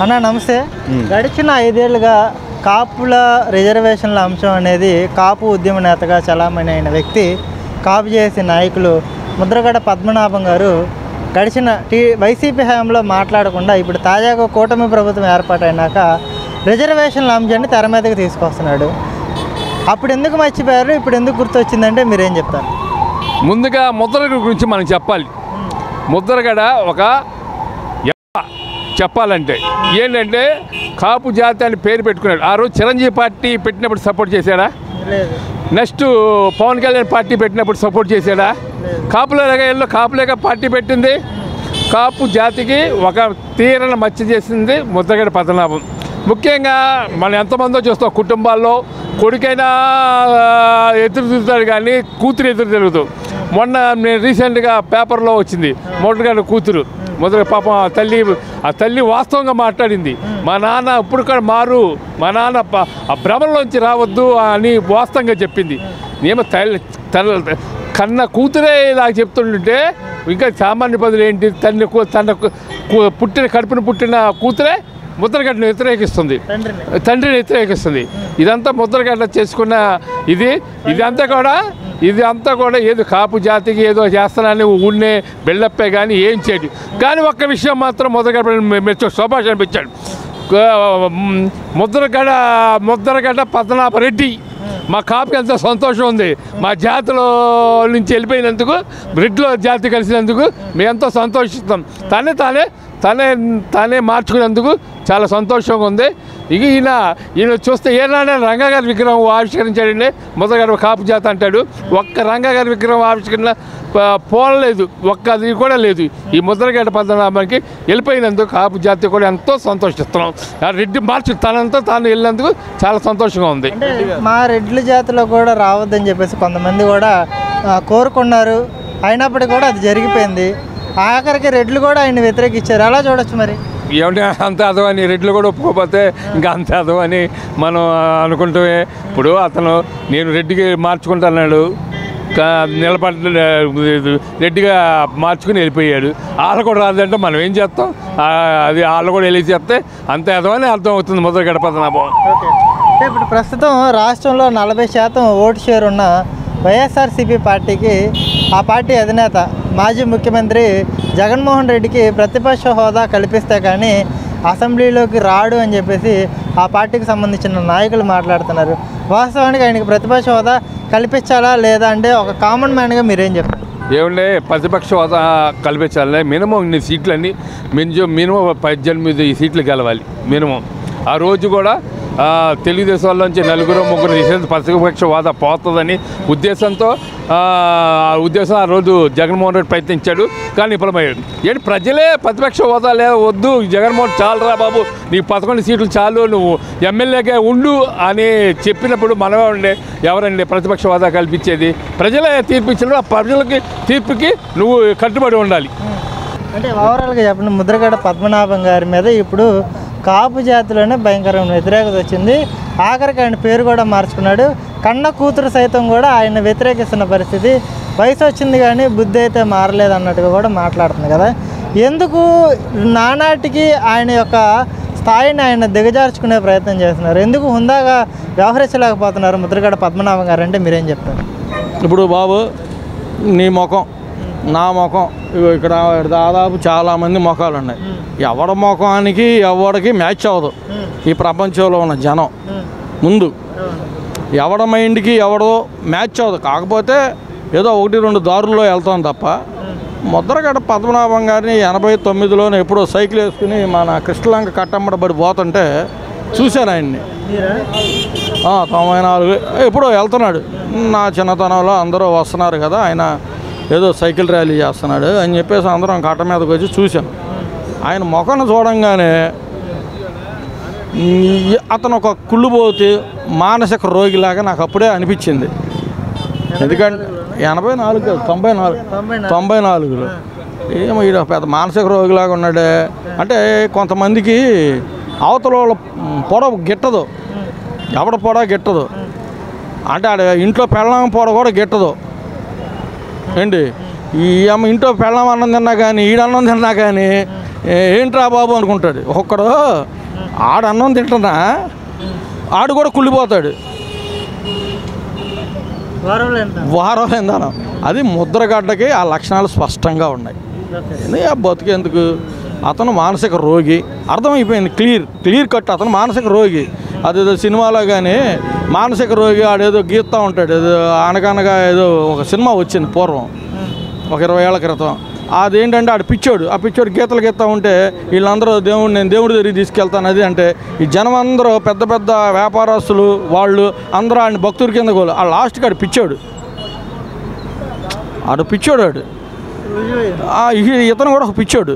అన్న నమస్తే. గడిచిన 5 ఏళ్లుగా కాపుల రిజర్వేషన్ల అంశం అనేది కాపు ఉద్యమ నేతగా చలామణి అయిన వ్యక్తి, కాపు చేసే నాయకులు ముద్రగడ పద్మనాభం గారు గడిచిన వైసీపీ హయాంలో మాట్లాడకుండా ఇప్పుడు తాజాగా కూటమి ప్రభుత్వం ఏర్పాటైనాక రిజర్వేషన్ల అంశాన్ని తెర మీదకి తీసుకొస్తున్నాడు. అప్పుడు ఎందుకు మర్చిపోయారు, ఇప్పుడు ఎందుకు గుర్తొచ్చిందంటే మీరేం చెప్తారు? ముందుగా ముద్రగడ గురించి మనం చెప్పాలి. ముద్రగడ ఒక చెప్పాలంటే ఏంటంటే కాపు జాతి అని పేరు పెట్టుకున్నాడు. ఆ రోజు చిరంజీవి పార్టీ పెట్టినప్పుడు సపోర్ట్ చేశాడా? నెక్స్ట్ పవన్ కళ్యాణ్ పార్టీ పెట్టినప్పుడు సపోర్ట్ చేశాడా? కాపులేక పార్టీ పెట్టింది. కాపు జాతికి ఒక తీరన మచ్చ చేసింది ముద్రగడ పద్మనాభం. ముఖ్యంగా మనం ఎంతమందో చూస్తాం, కుటుంబాల్లో కొడుకైనా ఎదురు తిరుగుతాడు కానీ కూతురు ఎదురు తిరుగుతాడు. మొన్న నేను రీసెంట్గా పేపర్లో వచ్చింది, ముద్రగడ కూతురు పాపం ఆ తల్లి వాస్తవంగా మాట్లాడింది. మా నాన్న ఇప్పుడు కూడా మా నాన్న ఆ భ్రమంలోంచి రావద్దు అని వాస్తవంగా చెప్పింది. ఏమో కన్న కూతురే ఇలా చెప్తుంటే ఇంకా సామాన్య పదులు ఏంటి? తన కడుపున పుట్టిన కూతురే ముద్రగడ్డను వ్యతిరేకిస్తుంది, తండ్రిని వ్యతిరేకిస్తుంది. ఇదంతా ముద్రగడ్డ చేసుకున్న ఇదంతా కూడా ఏదో కాపు జాతికి ఏదో చేస్తానని ఊళ్ళే బిల్డప్పే కానీ ఏం చేయడు. కానీ ఒక్క విషయం మాత్రం ముద్రగడ్డ శోభాష్ అనిపించాడు. ముద్రగడ్డ పద్మనాభరెడ్డి మా కాపుకి ఎంతో సంతోషం ఉంది. మా జాతిలో నుంచి వెళ్ళిపోయినందుకు, రెడ్డిలో జాతి కలిసినందుకు మేము ఎంతో సంతోషిస్తాం. తానే మార్చుకునేందుకు చాలా సంతోషంగా ఉంది. ఈయన చూస్తే ఏనాడే రంగగారి విగ్రహం ఆవిష్కరించాడండి. ముద్రగడ కాపు జాతి అంటాడు. ఒక్క రంగగారి విగ్రహం ఆవిష్కరణ పోలేదు, ఒక్కది కూడా లేదు. ఈ ముద్రగడ పద్మనాభానికి వెళ్ళిపోయినందుకు కాపు జాతి కూడా ఎంతో సంతోషిస్తున్నాం. రెడ్డి తనంతా తాను వెళ్ళినందుకు చాలా సంతోషంగా ఉంది. మా రెడ్ల జాతిలో కూడా రావద్దని చెప్పేసి కొంతమంది కూడా కోరుకున్నారు. అయినప్పటికీ కూడా అది జరిగిపోయింది. ఆఖరికి రెడ్లు కూడా ఆయన వ్యతిరేకించారు. అలా చూడొచ్చు. మరి ఏమంటే అంత అదవని రెడ్లు కూడా ఒప్పుకోకపోతే ఇంకా అంత అదవని మనం అనుకుంటే, ఇప్పుడు అతను నేను రెడ్డికి మార్చుకుంటున్నాడు, రెడ్డిగా మార్చుకుని వెళ్ళిపోయాడు. వాళ్ళు కూడా రాదంటే మనం ఏం చేస్తాం? అది వాళ్ళు కూడా వెళ్ళి చేస్తే అంతే అదవని అర్థం అవుతుంది ముద్రగడ పద్మనాభం. ఇప్పుడు ప్రస్తుతం రాష్ట్రంలో 40% ఓటు షేర్ ఉన్న వైఎస్ఆర్సీపీ పార్టీకి ఆ పార్టీ అధినేత మాజీ ముఖ్యమంత్రి జగన్మోహన్ రెడ్డికి ప్రతిపక్ష హోదా కల్పిస్తే కానీ అసెంబ్లీలోకి రాడు అని చెప్పేసి ఆ పార్టీకి సంబంధించిన నాయకులు మాట్లాడుతున్నారు. వాస్తవానికి ఆయనకి ప్రతిపక్ష హోదా కల్పించాలా లేదా అంటే ఒక కామన్ మ్యాన్గా మీరేం చెప్తారు? ఏమంటే ప్రతిపక్ష హోదా కల్పించాలి. మినిమం ఇన్ని సీట్లన్నీ మినిమం 18 సీట్లు గెలవాలి మినిమం. ఆ రోజు కూడా తెలుగుదేశం వాళ్ళ నుంచి 4-3 తీసేసి ప్రతిపక్ష హోదా పోతుందని ఉద్దేశం ఆ రోజు జగన్మోహన్ రెడ్డి ప్రయత్నించాడు, కానీ విఫలమయ్యాడు. ఏంటి ప్రజలే ప్రతిపక్ష హోదా వద్దు, జగన్మోహన్ చాలురా బాబు, నీకు 11 సీట్లు చాలు, నువ్వు ఎమ్మెల్యేగా ఉండు అని చెప్పినప్పుడు మనమే ఎవరండి ప్రతిపక్ష హోదా కల్పించేది? ప్రజలే తీర్పిచ్చినప్పుడు ఆ ప్రజలకి తీర్పుకి నువ్వు కట్టుబడి ఉండాలి. అంటే ఓవరాల్గా చెప్పండి, ముద్రగడ పద్మనాభం గారి మీద ఇప్పుడు కాపు జాతిలోనే భయంకరమైన వ్యతిరేకత వచ్చింది. ఆఖరికి ఆయన పేరు కూడా మార్చుకున్నాడు. కన్న కూతురు సైతం కూడా ఆయన వ్యతిరేకిస్తున్న పరిస్థితి. వయసు వచ్చింది కానీ బుద్ధి అయితే మారలేదు అన్నట్టుగా కూడా మాట్లాడుతుంది కదా. ఎందుకు నానాటికి ఆయన యొక్క స్థాయిని ఆయన దిగజార్చుకునే ప్రయత్నం చేస్తున్నారు? ఎందుకు హుందాగా వ్యవహరించలేకపోతున్నారు ముద్రగడ పద్మనాభం గారు అంటే మీరేం చెప్తారు? ఇప్పుడు బాబు, నీ ముఖం నా ముఖం ఇక్కడ దాదాపు చాలామంది ముఖాలు ఉన్నాయి. ఎవడ ముఖానికి ఎవడికి మ్యాచ్ అవ్వదు ఈ ప్రపంచంలో ఉన్న జనం. ముందు ఎవడ మైండ్కి ఎవడో మ్యాచ్ అవ్వదు. కాకపోతే ఏదో 1-2 దారుల్లో వెళ్తాం తప్ప. ముద్రగడ పద్మనాభం గారిని 89లోనే ఎప్పుడో సైకిల్ వేసుకుని మన కృష్ణలంక కట్టమ్మడబడి పోతుంటే చూశాను ఆయన్ని. 94 ఎప్పుడో వెళ్తున్నాడు. నా చిన్నతనంలో అందరూ వస్తున్నారు కదా, ఆయన ఏదో సైకిల్ ర్యాలీ చేస్తున్నాడు అని చెప్పేసి అందరం కట్ట మీదకి వచ్చి చూశాం. ఆయన ముఖాన్ని చూడంగానే అతను ఒక కుళ్ళుబోతి మానసిక రోగిలాగా నాకు అప్పుడే అనిపించింది. ఎందుకంటే 94లో ఏమో ఈడ పెద్ద మానసిక రోగిలాగా ఉన్నాడే. అంటే కొంతమందికి అవతల వాళ్ళ పొడ గిట్టదు, ఎవడ పొడ గిట్టదు. అంటే ఆడ ఇంట్లో పెళ్ళాం పొడ కూడా గిట్టదు ఏంటి. ఈ అమ్మ ఇంట్లో పెళ్ళాం అన్నం తిన్నా కానీ ఈడన్నం తిన్నా కానీ ఏంట్రా బాబు అనుకుంటాడు. ఒక్కడు ఆడు అన్నం తింటున్నా ఆడు కూడా కుళ్ళిపోతాడు. వారం ఏందనం. అది ముద్రగడ్డకి ఆ లక్షణాలు స్పష్టంగా ఉన్నాయి. ఆ బతికేందుకు అతను మానసిక రోగి, అర్థమైపోయింది. క్లియర్ కట్ అతను మానసిక రోగి. అదేదో సినిమాలో కానీ మానసిక రోగి ఆడేదో గీస్తూ ఉంటాడు. ఏదో అనగనగా ఏదో ఒక సినిమా వచ్చింది పూర్వం, ఒక 20 ఏళ్ల క్రితం. అదేంటంటే ఆడు పిచ్చోడు. ఆ పిచ్చోడు గీతలు గీస్తూ ఉంటే వీళ్ళందరూ నేను దేవుడి దగ్గరికి తీసుకెళ్తాను అది అంటే ఈ జనం అందరూ పెద్ద పెద్ద వ్యాపారస్తులు వాళ్ళు అందరూ ఆడిని భక్తుడి కింద గోలు. ఆ లాస్ట్కి ఆడు పిచ్చోడు. ఇతను కూడా ఒక పిచ్చోడు.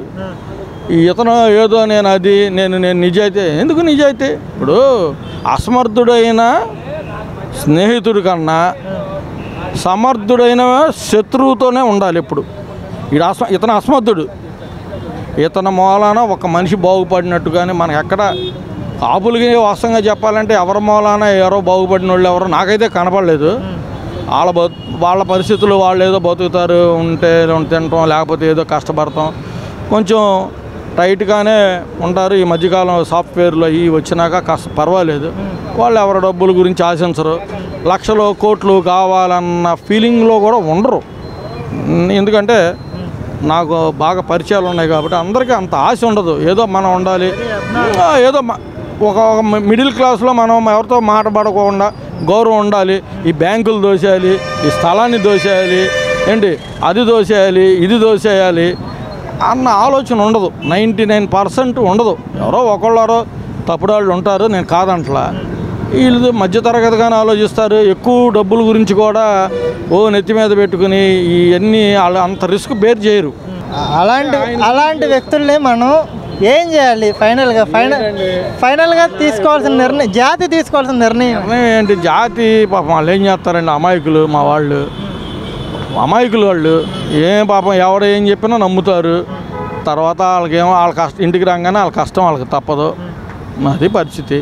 ఇతను ఏదో నేను నిజాయితీ. ఎందుకు నిజాయితీ? ఇప్పుడు అసమర్థుడైన స్నేహితుడి కన్నా సమర్థుడైన శత్రువుతోనే ఉండాలి ఎప్పుడు. ఇతను అసమర్థుడు. ఇతని మూలాన ఒక మనిషి బాగుపడినట్టుగానే మనకు ఎక్కడ కాపులకి వాస్తవంగా చెప్పాలంటే ఎవరి మూలాన ఎవరో బాగుపడిన వాళ్ళు ఎవరో నాకైతే కనపడలేదు. వాళ్ళ పరిస్థితులు వాళ్ళు ఏదో బతుకుతారు, ఉంటే తినటం లేకపోతే ఏదో కష్టపడతాం, కొంచెం టైట్గానే ఉంటారు. ఈ మధ్యకాలం సాఫ్ట్వేర్లో ఇవి వచ్చినాక కాస్త పర్వాలేదు. వాళ్ళు ఎవరి డబ్బుల గురించి ఆశించరు. లక్షలు కోట్లు కావాలన్న ఫీలింగ్లో కూడా ఉండరు. ఎందుకంటే నాకు బాగా పరిచయాలు ఉన్నాయి కాబట్టి అందరికీ అంత ఆశ ఉండదు. ఏదో మనం ఉండాలి, ఏదో ఒక మిడిల్ క్లాస్లో మనం ఎవరితో మాట్లాడకుండా గౌరవం ఉండాలి. ఈ బ్యాంకులు దోసేయాలి, ఈ స్థలాన్ని దోసేయాలి, ఏంటి అది దోసేయాలి, ఇది దోసేయాలి అన్న ఆలోచన ఉండదు. 99% ఉండదు. ఎవరో ఒకళ్ళారో తప్పుడాళ్ళు ఉంటారు, నేను కాదంట్లా. వీళ్ళు మధ్యతరగతిగానే ఆలోచిస్తారు. ఎక్కువ డబ్బుల గురించి కూడా నెత్తి మీద పెట్టుకుని ఇవన్నీ వాళ్ళు అంత రిస్క్ బేర్ చేయరు. అలాంటి వ్యక్తుల్ని మనం ఏం చేయాలి? ఫైనల్గా తీసుకోవాల్సిన నిర్ణయం, జాతి తీసుకోవాల్సిన నిర్ణయం ఏంటి? జాతి పాపం వాళ్ళు ఏం చేస్తారండి? అమాయకులు, మా వాళ్ళు అమాయకులు. వాళ్ళు ఏం పాపం ఎవరు ఏం చెప్పినా నమ్ముతారు. తర్వాత వాళ్ళకేమో వాళ్ళ కష్టం, ఇంటికి రాగానే వాళ్ళ కష్టం వాళ్ళకి తప్పదు. అది పరిస్థితి.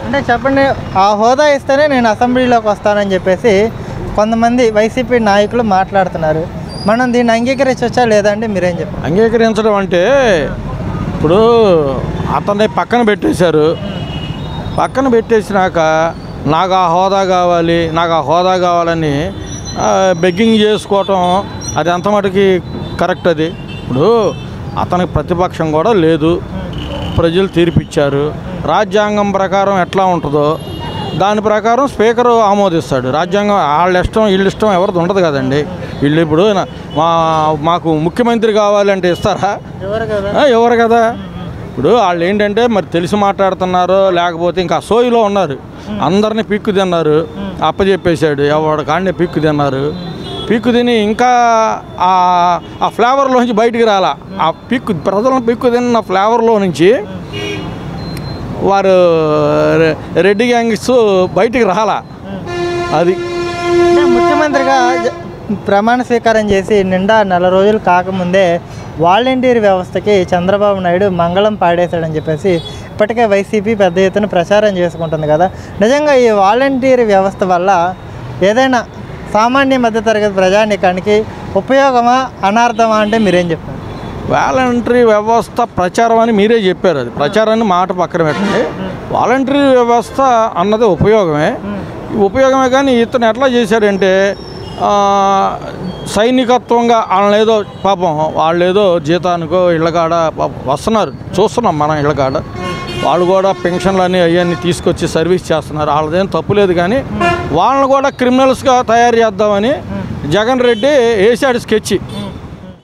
అంటే చెప్పండి, ఆ హోదా ఇస్తేనే నేను అసెంబ్లీలోకి వస్తానని చెప్పేసి కొంతమంది వైసీపీ నాయకులు మాట్లాడుతున్నారు. మనం దీన్ని అంగీకరించవచ్చా లేదంటే మీరేం చెప్పారు? అంగీకరించడం అంటే ఇప్పుడు అతన్ని పక్కన పెట్టేశారు. పక్కన పెట్టేసినాక నాకు ఆ హోదా కావాలని బెగ్గింగ్ చేసుకోవటం అది ఎంత మటుకి కరెక్ట్? అది ఇప్పుడు అతనికి ప్రతిపక్షం కూడా లేదు. ప్రజలు తీర్పిచ్చారు. రాజ్యాంగం ప్రకారం ఎట్లా ఉంటుందో దాని ప్రకారం స్పీకరు ఆమోదిస్తాడు. రాజ్యాంగం వాళ్ళ ఇష్టం వీళ్ళ ఇష్టం ఎవరిది ఉండదు కదండి. వీళ్ళు ఇప్పుడు మాకు ముఖ్యమంత్రి కావాలంటే ఇస్తారా? ఎవరు కదా. ఇప్పుడు వాళ్ళు ఏంటంటే మరి తెలిసి మాట్లాడుతున్నారో లేకపోతే ఇంకా సోయిలో ఉన్నారు. అందరినీ పిక్కు తిన్నారు, అప్పచెప్పేశాడు. ఎవడు కాండే పిక్కు తిన్నారు. పిక్కు తిని ఇంకా ఆ ఫ్లేవర్లో నుంచి బయటికి రాలా. ఆ ప్రజలను పిక్కు తిన్న ఫ్లేవర్లో నుంచి వారు రెడ్డి గ్యాంగ్స్ బయటికి రాలా. అది ముఖ్యమంత్రిగా ప్రమాణ స్వీకారం చేసి నిండా 4 రోజులు కాకముందే వాలంటీర్ వ్యవస్థకి చంద్రబాబు నాయుడు మంగళం పాడేశాడని చెప్పేసి ఇప్పటికే వైసీపీ పెద్ద ఎత్తున ప్రచారం చేసుకుంటుంది కదా. నిజంగా ఈ వాలంటీర్ వ్యవస్థ వల్ల ఏదైనా సామాన్య మధ్యతరగతి ప్రజానీకానికి ఉపయోగమా అనార్థమా అంటే మీరేం చెప్తారు? వాలంటరీ వ్యవస్థ ప్రచారం అని మీరే చెప్పారు. అది ప్రచారాన్ని మాట పక్కన పెట్టండి. వాలంటరీ వ్యవస్థ అన్నది ఉపయోగమే కానీ ఇతను ఎట్లా చేశాడంటే సైనికత్వంగా వాళ్ళని ఏదో పాపం వాళ్ళు ఏదో జీతానికో ఇళ్ళకాడ వస్తున్నారు, చూస్తున్నాం మనం ఇళ్ళకాడ. వాళ్ళు కూడా పెన్షన్లు అవన్నీ తీసుకొచ్చి సర్వీస్ చేస్తున్నారు. వాళ్ళదేం తప్పులేదు కానీ వాళ్ళని కూడా క్రిమినల్స్గా తయారు చేద్దామని జగన్ రెడ్డి వేసాడు స్కెచ్.